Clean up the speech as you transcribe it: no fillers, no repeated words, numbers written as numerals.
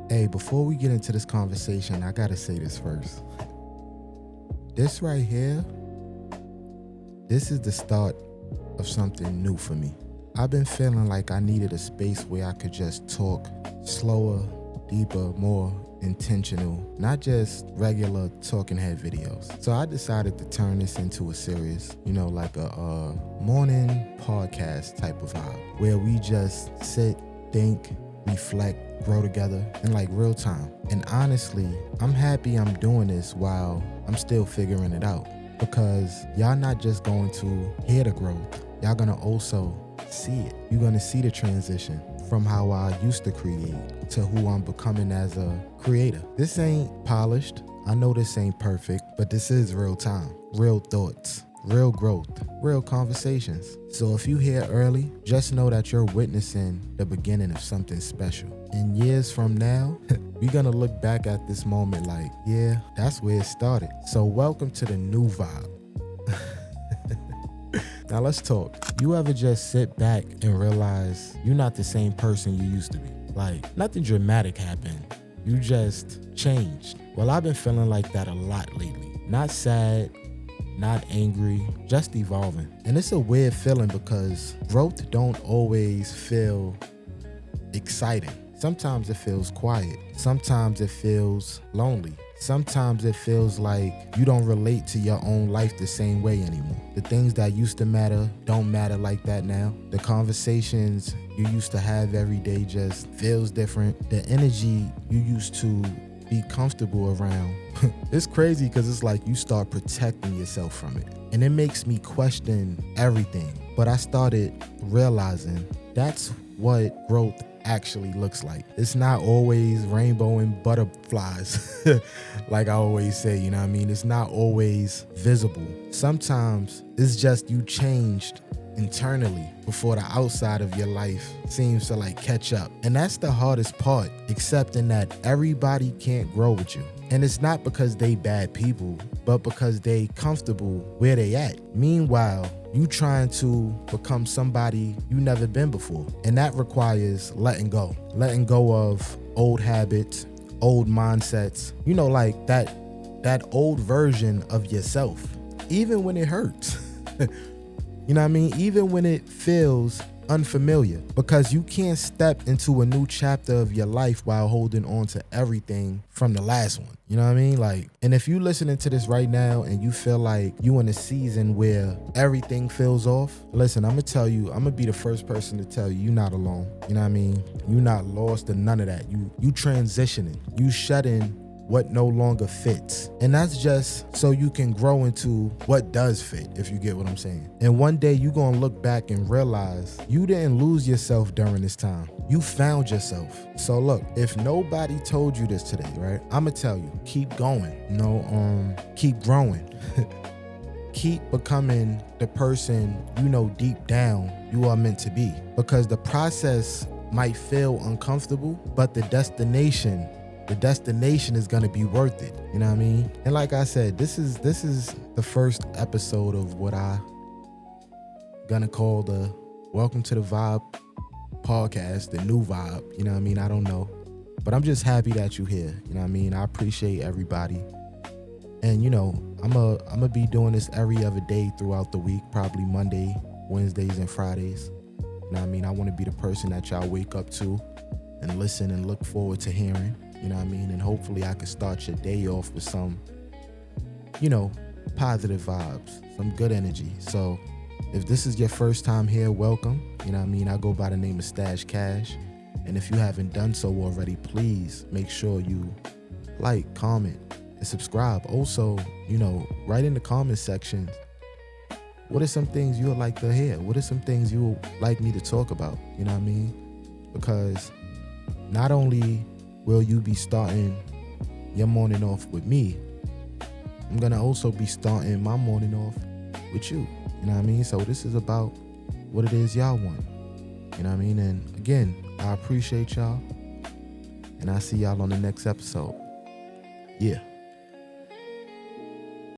Hey, before we get into this conversation, I gotta say this first. This right here, this is the start of something new for me. I've been feeling like I needed a space where I could just talk slower, deeper, more intentional, not just regular talking head videos. So I decided to turn this into a series, like a morning podcast type of vibe where we just sit, think, reflect, grow together in like real time. And honestly, I'm happy I'm doing this while I'm still figuring it out, because y'all not just going to hear the growth, y'all gonna also see it. You're gonna see the transition from how I used to create to who I'm becoming as a creator. This ain't polished. I know this ain't perfect, but this is real time, real thoughts, real growth, real conversations. So if you hear early, just know that you're witnessing the beginning of something special. And years from now, we're gonna look back at this moment like, yeah, that's where it started. So welcome to the new vibe. Now let's talk. You ever just sit back and realize you're not the same person you used to be? Like, nothing dramatic happened. You just changed. Well, I've been feeling like that a lot lately. Not sad, not angry, just evolving. And it's a weird feeling because growth don't always feel exciting. Sometimes it feels quiet. Sometimes it feels lonely. Sometimes it feels like you don't relate to your own life the same way anymore. The things that used to matter don't matter like that now. The conversations you used to have every day just feels different. The energy you used to be comfortable around, it's crazy because it's like you start protecting yourself from it. And it makes me question everything. But I started realizing that's what growth actually looks like. It's not always rainbow and butterflies like I always say, you know what I mean? It's not always visible. Sometimes it's just you changed internally before the outside of your life seems to like catch up. And that's the hardest part, accepting that everybody can't grow with you. And it's not because they bad people, but because they comfortable where they at. Meanwhile, you trying to become somebody you never been before. And that requires letting go of old habits, old mindsets, like that old version of yourself, even when it hurts. You know what I mean? Even when it feels unfamiliar, because you can't step into a new chapter of your life while holding on to everything from the last one. You know what I mean? Like, and if you listening to this right now and you feel like you in a season where everything feels off, listen, I'm gonna be the first person to tell you, you're not alone. You know what I mean? You're not lost in none of that. You transitioning, you shedding what no longer fits. And that's just so you can grow into what does fit, if you get what I'm saying. And one day you're gonna look back and realize you didn't lose yourself during this time. You found yourself. So look, if nobody told you this today, right? I'ma tell you, keep going. Keep growing. Keep becoming the person deep down you are meant to be. Because the process might feel uncomfortable, but the destination is gonna be worth it. You know what I mean? And like I said, this is the first episode of what I gonna call the Welcome to the Vibe podcast, the new vibe. You know what I mean? I don't know. But I'm just happy that you're here. You know what I mean? I appreciate everybody. And I'm a be doing this every other day throughout the week, probably Monday, Wednesdays, and Fridays. You know what I mean? I want to be the person that y'all wake up to and listen and look forward to hearing. You know what I mean? And hopefully I can start your day off with some, positive vibes, some good energy. So if this is your first time here, welcome. You know what I mean? I go by the name of Stash Cash. And if you haven't done so already, please make sure you like, comment, and subscribe. Also, write in the comment section, what are some things you would like to hear? What are some things you would like me to talk about? You know what I mean? Because not only will you be starting your morning off with me, I'm gonna also be starting my morning off with you. You know what I mean? So this is about what it is y'all want. You know what I mean? And again, I appreciate y'all. And I'll see y'all on the next episode. Yeah.